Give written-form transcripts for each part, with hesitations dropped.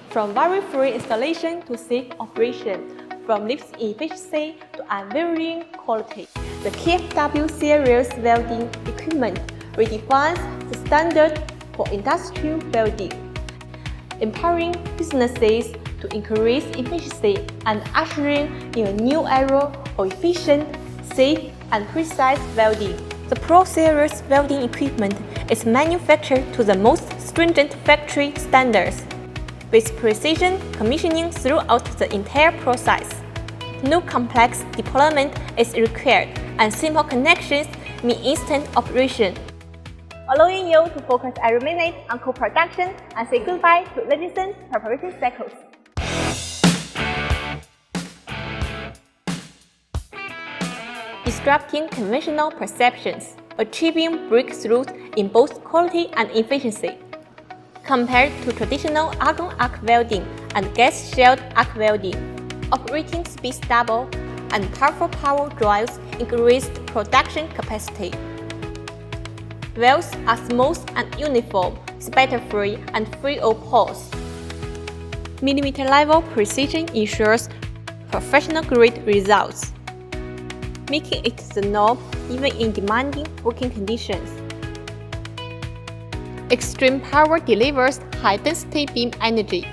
from worry-free installation to safe operation, from lifts efficiency to unvarying quality. The KFW series welding equipment redefines the standard for industrial welding, empowering businesses to increase efficiency and ushering in a new era of efficient, safe, and precise welding. The Pro Series welding equipment is manufactured to the most stringent factory standards, with precision commissioning throughout the entire process. No complex deployment is required, and simple connections mean instant operation, allowing you to focus every minute on co-production and say goodbye to lengthened preparation cycles. Disrupting conventional perceptions, achieving breakthroughs in both quality and efficiency. Compared to traditional argon arc welding and gas-shelled arc welding, operating speeds double and powerful power drives increased production capacity. Welds are smooth and uniform, spatter-free, and free of pores. Millimeter-level precision ensures professional-grade results, making it the norm even in demanding working conditions. Extreme power delivers high-density beam energy,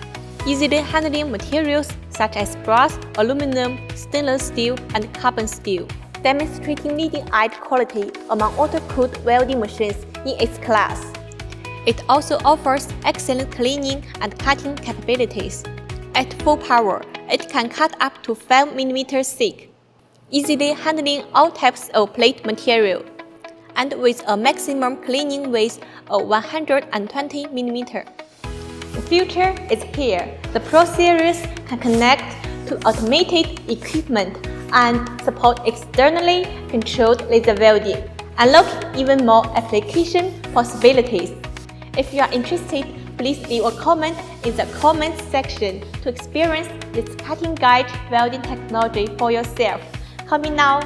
easily handling materials such as brass, aluminum, stainless steel, and carbon steel, demonstrating leading-edge quality among auto-cooled welding machines in its class. It also offers excellent cleaning and cutting capabilities. At full power, it can cut up to 5 mm thick, easily handling all types of plate material, and with a maximum cleaning width of 120 mm. The future is here. The Pro Series can connect to automated equipment and support externally controlled laser welding, unlocking even more application possibilities. If you are interested, please leave a comment in the comments section to experience this cutting-edge welding technology for yourself. Coming now!